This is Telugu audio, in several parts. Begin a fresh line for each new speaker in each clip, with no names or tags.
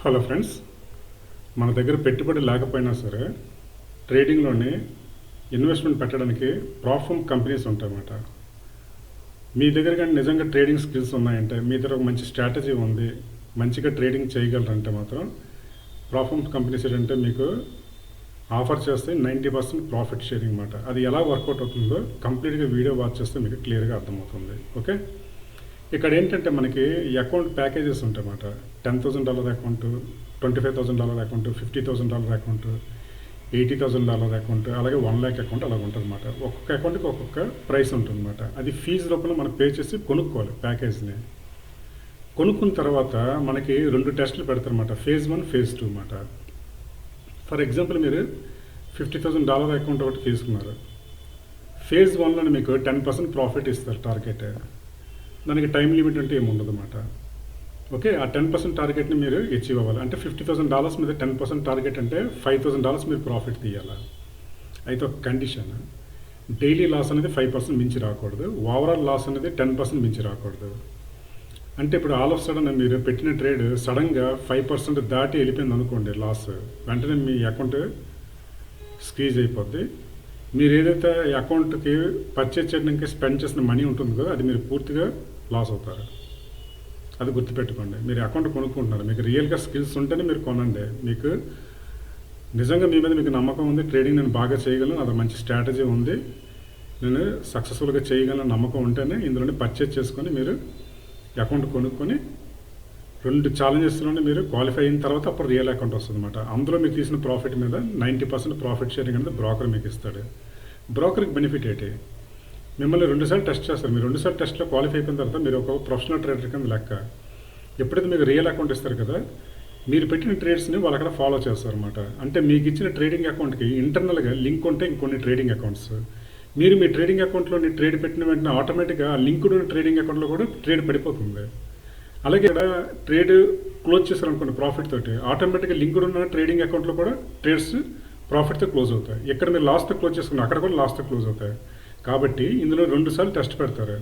హలో ఫ్రెండ్స్, మన దగ్గర పెట్టుబడి లేకపోయినా సరే ట్రేడింగ్లోనే ఇన్వెస్ట్మెంట్ పెట్టడానికి ప్రాఫమ్ కంపెనీస్ ఉంటాయన్నమాట. మీ దగ్గర కానీ నిజంగా ట్రేడింగ్ స్కిల్స్ ఉన్నాయంటే, మీ దగ్గర ఒక మంచి స్ట్రాటజీ ఉంది, మంచిగా ట్రేడింగ్ చేయగలరంటే మాత్రం ప్రాఫమ్ కంపెనీస్ ఏంటంటే మీకు ఆఫర్ చేస్తే 90% ప్రాఫిట్ షేరింగ్ అన్నమాట. అది ఎలా వర్కౌట్ అవుతుందో కంప్లీట్గా వీడియో వాచ్ చేస్తే మీకు క్లియర్గా అర్థమవుతుంది. ఓకే, ఇక్కడ ఏంటంటే మనకి ఈ అకౌంట్ ప్యాకేజెస్ ఉంటాయన్నమాట. $10,000 అకౌంట్, $25,000 అకౌంట్, $50,000 అకౌంట్, $80,000 అకౌంట్, అలాగే 1,00,000 అకౌంట్ అలాగ ఉంటుంది అన్నమాట. ఒక్కొక్క అకౌంట్కి ఒక్కొక్క ప్రైస్ ఉంటుంది అన్నమాట. అది ఫీజు రూపంలో మనం పే చేసి కొనుక్కోవాలి ప్యాకేజ్ని. కొనుక్కున్న తర్వాత మనకి 2 టెస్టులు పెడతారన్నమాట. ఫేజ్ 1, ఫేజ్ 2 అన్నమాట. ఫర్ ఎగ్జాంపుల్ మీరు $50,000 అకౌంట్ ఒకటి తీసుకున్నారు. ఫేజ్ 1లో మీకు 10% ప్రాఫిట్ ఇస్తారు టార్గెట్. దానికి టైం లిమిట్ అంటే ఏమి ఉండదు అన్నమాట. ఓకే, ఆ 10% టార్గెట్ని మీరు అచీవ్ అవ్వాలి. అంటే $50,000 మీద 10% టార్గెట్ అంటే $5,000 మీరు ప్రాఫిట్ తీయాలి. అయితే ఒక కండిషన్, డైలీ లాస్ అనేది 5% మించి రాకూడదు, ఓవరాల్ లాస్ అనేది 10% మించి రాకూడదు. అంటే ఇప్పుడు ఆల్ ఆఫ్ సడన్ మీరు పెట్టిన ట్రేడ్ సడన్గా 5% దాటి వెళ్ళిపోయింది అనుకోండి లాస్, వెంటనే మీ అకౌంట్ స్క్వీజ్ అయిపోద్ది. మీరు ఏదైతే అకౌంట్కి పర్చేజ్ చేయడానికి స్పెండ్ చేసిన మనీ ఉంటుందో అది మీరు పూర్తిగా లాస్ అవుతారు. అది గుర్తుపెట్టుకోండి. మీరు అకౌంట్ కొనుక్కుంటున్నారు, మీకు రియల్గా స్కిల్స్ ఉంటేనే మీరు కొనండి. మీకు నిజంగా మీ మీద మీకు నమ్మకం ఉంది, ట్రేడింగ్ నేను బాగా చేయగలను, అది మంచి స్ట్రాటజీ ఉంది, నేను సక్సెస్ఫుల్గా చేయగలను నమ్మకం ఉంటేనే ఇందులోనే పర్చేజ్ చేసుకొని మీరు అకౌంట్ కొనుక్కొని 2 ఛాలెంజెస్లోనే మీరు క్వాలిఫై అయిన తర్వాత అప్పుడు రియల్ అకౌంట్ వస్తుంది అన్నమాట. అందులో మీరు తీసిన ప్రాఫిట్ మీద 90% ప్రాఫిట్ షేరింగ్ అనేది బ్రోకర్ మీకు ఇస్తాడు. బ్రోకర్కి బెనిఫిట్ ఏంటి, మిమ్మల్ని 2 సార్లు టెస్ట్ చేస్తారు. మీరు 2 సార్లు టెస్ట్లో క్వాలిఫై అయిపోయిన తర్వాత మీరు ఒక ప్రొఫెషనల్ ట్రేడర్ కింద లెక్క. ఎప్పుడైతే మీకు రియల్ అకౌంట్ ఇస్తారు కదా, మీరు పెట్టిన ట్రేడ్స్ని వాళ్ళు అక్కడ ఫాలో చేస్తారు అనమాట. అంటే మీకు ఇచ్చిన ట్రేడింగ్ అకౌంట్కి ఇంటర్నల్గా లింక్ ఉంటే ఇంకొన్ని ట్రేడింగ్ అకౌంట్స్, మీరు మీ ట్రేడింగ్ అకౌంట్లోని ట్రేడ్ పెట్టిన వెంటనే ఆటోమేటిక్గా లింక్డ్ ఉన్న ట్రేడింగ్ అకౌంట్లో కూడా ట్రేడ్ పడిపోతుంది. అలాగే ఇక్కడ ట్రేడ్ క్లోజ్ చేశారనుకోండి ప్రాఫిట్ తోటి, ఆటోమేటిక్గా లింక్డ్ ఉన్న ట్రేడింగ్ అకౌంట్లో కూడా ట్రేడ్స్ ప్రాఫిట్తో క్లోజ్ అవుతాయి. ఎక్కడ మీరు లాస్తో క్లోజ్ చేసుకున్నారు అక్కడ కూడా లాస్తో క్లోజ్ అవుతాయి. కాబట్టి ఇందులో 2 సార్లు టెస్ట్ పెడతారు.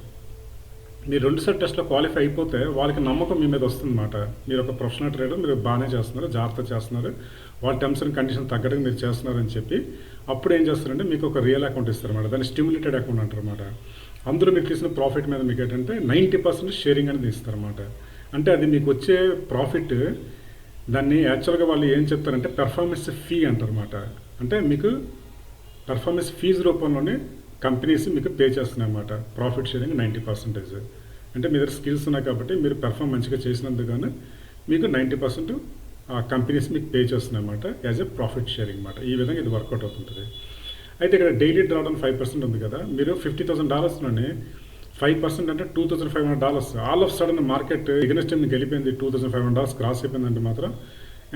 మీరు 2 సార్లు టెస్ట్లో క్వాలిఫై అయిపోతే వాళ్ళకి నమ్మకం మీ మీద వస్తుందన్నమాట. మీరు ఒక ప్రొఫెషనల్ ట్రేడర్, మీరు బాగానే చేస్తున్నారు, జాగ్రత్త చేస్తున్నారు, వాళ్ళ టర్మ్స్ అండ్ కండిషన్ తగ్గట్టుగా మీరు చేస్తున్నారని చెప్పి అప్పుడు ఏం చేస్తారంటే మీకు ఒక రియల్ అకౌంట్ ఇస్తారన్నమాట. దాన్ని స్టిమ్యులేటెడ్ అకౌంట్ అంటారన్నమాట. అందులో మీరు తీసిన ప్రాఫిట్ మీద మీకు ఏంటంటే 90% షేరింగ్ అనేది ఇస్తారన్నమాట. అంటే అది మీకు వచ్చే ప్రాఫిట్, దాన్ని యాక్చువల్గా వాళ్ళు ఏం చెప్తారంటే పెర్ఫార్మెన్స్ ఫీ అంటారన్నమాట. అంటే మీకు పెర్ఫార్మెన్స్ ఫీజు రూపంలోనే కంపెనీస్ మీకు పే చేస్తున్నాయి అన్నమాట. Profit sharing 90%. అంటే మీ దగ్గర స్కిల్స్ ఉన్నాయి కాబట్టి మీరు పెర్ఫార్మ్ మంచిగా చేసినందుకు మీకు 90% ఆ కంపెనీస్ మీకు పే చేస్తున్నాయి అన్నమాట యాజ్ ఎ ప్రాఫిట్ షేరింగ్ అన్నమాట. ఈ విధంగా ఇది వర్కౌట్ అవుతుంటుంది. అయితే ఇక్కడ డైలీ డ్రాడౌన్ 5% ఉంది కదా, మీరు $50,000లోనే 5% అంటే $2,500. All of sudden market against మీకు వెళ్ళిపోయింది, $2,500 క్రాస్ అయిపోయిందంటే మాత్రం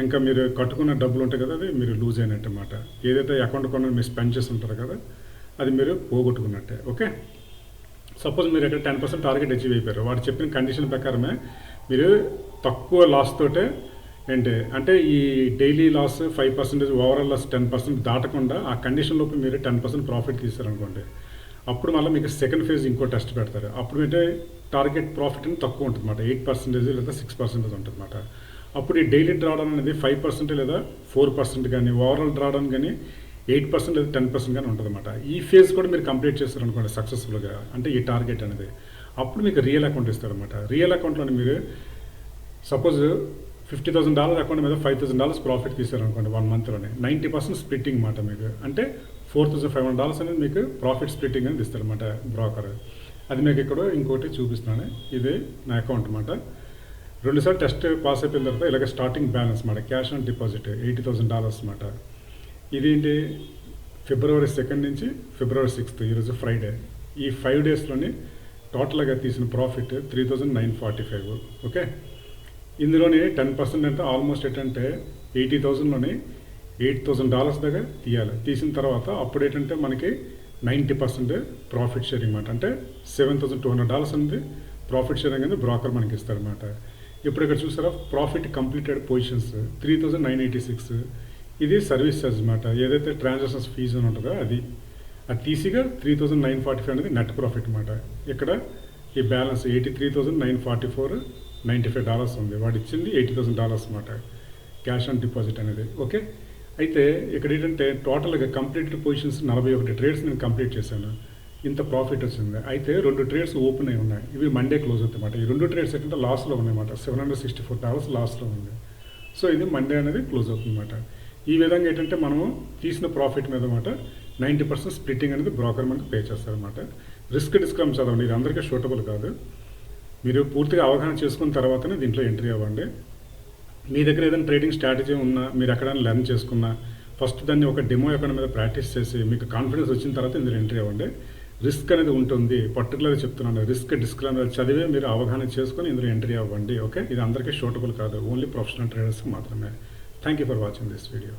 ఇంకా మీరు కట్టుకున్న డబ్బులు ఉంటాయి కదా, అది మీరు లూజ్ అయినట్టు అన్నమాట. ఏదైతే అకౌంట్ కొన్న మీరు స్పెండ్ చేసి ఉంటారు కదా, అది మీరు పోగొట్టుకున్నట్టే. ఓకే, సపోజ్ మీరు ఇక్కడ 10% టార్గెట్ అచీవ్ అయిపోయారు, వాడు చెప్పిన కండిషన్ ప్రకారమే మీరు తక్కువ లాస్ తోటే ఏంటి అంటే ఈ డైలీ లాస్ 5%, ఓవరాల్ లాస్ 10% దాటకుండా ఆ కండిషన్ లోపు మీరు 10% ప్రాఫిట్ తీస్తారనుకోండి, అప్పుడు మళ్ళీ మీకు సెకండ్ ఫేజ్ ఇంకో టెస్ట్ పెడతారు. అప్పుడు అంటే టార్గెట్ ప్రాఫిట్ అని తక్కువ ఉంటుంది అన్నమాట, 8% లేదా 6% ఉంటుంది అన్నమాట. అప్పుడు ఈ డైలీ డ్రాడౌన్ అనేది 5% లేదా 4% కానీ, ఓవరాల్ డ్రాడౌన్ కానీ 8% లేదా 10% కానీ ఉంటుంది అన్నమాట. ఈ ఫేజ్ కూడా మీరు కంప్లీట్ చేస్తారనుకోండి సక్సెస్ఫుల్గా, అంటే ఈ టార్గెట్ అనేది, అప్పుడు మీకు రియల్ అకౌంట్ ఇస్తారన్నమాట. రియల్ అకౌంట్లోని మీరు సపోజ్ $50,000 అకౌంట్ మీద $5,000 ప్రాఫిట్ తీసారనుకోండి 1 మంత్లోనే, 90% స్ప్లిట్టింగ్ మాట మీకు. అంటే $4,500 అనేది మీకు ప్రాఫిట్ స్ప్లిట్టింగ్ అనేది ఇస్తారన్నమాట బ్రోకర్. అది మీకు ఇక్కడ ఇంకోటి చూపిస్తున్నాను. ఇది నా అకౌంట్ అన్నమాట. 2 సార్లు టెస్ట్ పాస్ అయిపోయిన తర్వాత ఇలాగ స్టార్టింగ్ బ్యాలెన్స్ మాట, క్యాష్ ఆన్ డిపాజిట్ $80,000 అన్నమాట. ఇదేంటి February 2 నుంచి February 6, ఈరోజు ఫ్రైడే. ఈ 5 డేస్లోని టోటల్గా తీసిన ప్రాఫిట్ 3,945. ఓకే, ఇందులోని 10% అంటే ఆల్మోస్ట్ ఏంటంటే 80,000లోని $8,000 దగ్గర తీయాలి. తీసిన తర్వాత అప్పుడు ఏంటంటే మనకి 90% ప్రాఫిట్ షేరింగ్ అన్నమాట. అంటే $7,200 అనేది ప్రాఫిట్ షేరింగ్ అనేది బ్రోకర్ మనకి ఇస్తారన్నమాట. ఇప్పుడు ఇక్కడ చూసారా ప్రాఫిట్ కంప్లీటెడ్ పొజిషన్స్ 3,986. ఇది సర్వీస్ ఛార్జ్ అన్నమాట. ఏదైతే ట్రాన్సాక్షన్స్ ఫీజు అని ఉంటుందో అది తీసిగా 3,945 అనేది నెట్ ప్రాఫిట్ అన్నమాట. ఇక్కడ ఈ బ్యాలెన్స్ $83,944.95 ఉంది. వాడు ఇచ్చింది $80,000 అన్నమాట. క్యాష్ ఆన్ డిపాజిట్ అనేది. ఓకే. అయితే ఇక్కడ ఏంటంటే టోటల్గా కంప్లీట్ పొజిషన్స్ 41 ట్రేడ్స్ నేను కంప్లీట్ చేశాను. ఇంత ప్రాఫిట్ వచ్చింది. అయితే 2 ట్రేడ్స్ ఓపెన్ అయి ఉన్నాయి. ఇవి మండే క్లోజ్ అవుతాయన్నమాట. ఈ 2 ట్రేడ్స్ ఏంటంటే లాస్లో ఉన్నాయన్నమాట. $764 లాస్లో ఉంది. సో ఇది మండే అనేది క్లోజ్ అవుతుందన్నమాట. ఈ విధంగా ఏంటంటే మనము తీసిన ప్రాఫిట్ మీద మాట 90% స్ప్లిట్టింగ్ అనేది బ్రోకర్ మనకు పే చేస్తారనమాట. రిస్క్ డిస్క్లైమర్ చదవండి, ఇది అందరికీ షూటబుల్ కాదు. మీరు పూర్తిగా అవగాహన చేసుకున్న తర్వాతనే దీంట్లో ఎంట్రీ అవ్వండి. మీ దగ్గర ఏదైనా ట్రేడింగ్ స్ట్రాటజీ ఉన్నా, మీరు ఎక్కడైనా లెర్న్ చేసుకున్నా, ఫస్ట్ దాన్ని ఒక డెమో ఎక్కడ మీద ప్రాక్టీస్ చేసి మీకు కాన్ఫిడెన్స్ వచ్చిన తర్వాత ఇందులో ఎంట్రీ అవ్వండి. రిస్క్ అనేది ఉంటుంది, పర్టికులర్గా చెప్తున్నాను. రిస్క్ డిస్క్లైమర్ చదివే మీరు అవగాహన చేసుకొని ఇందులో ఎంట్రీ అవ్వండి. ఓకే. ఇది అందరికీ షూటబుల్ కాదు, ఓన్లీ ప్రొఫెషనల్ ట్రేడర్స్కి మాత్రమే. Thank you for watching this video.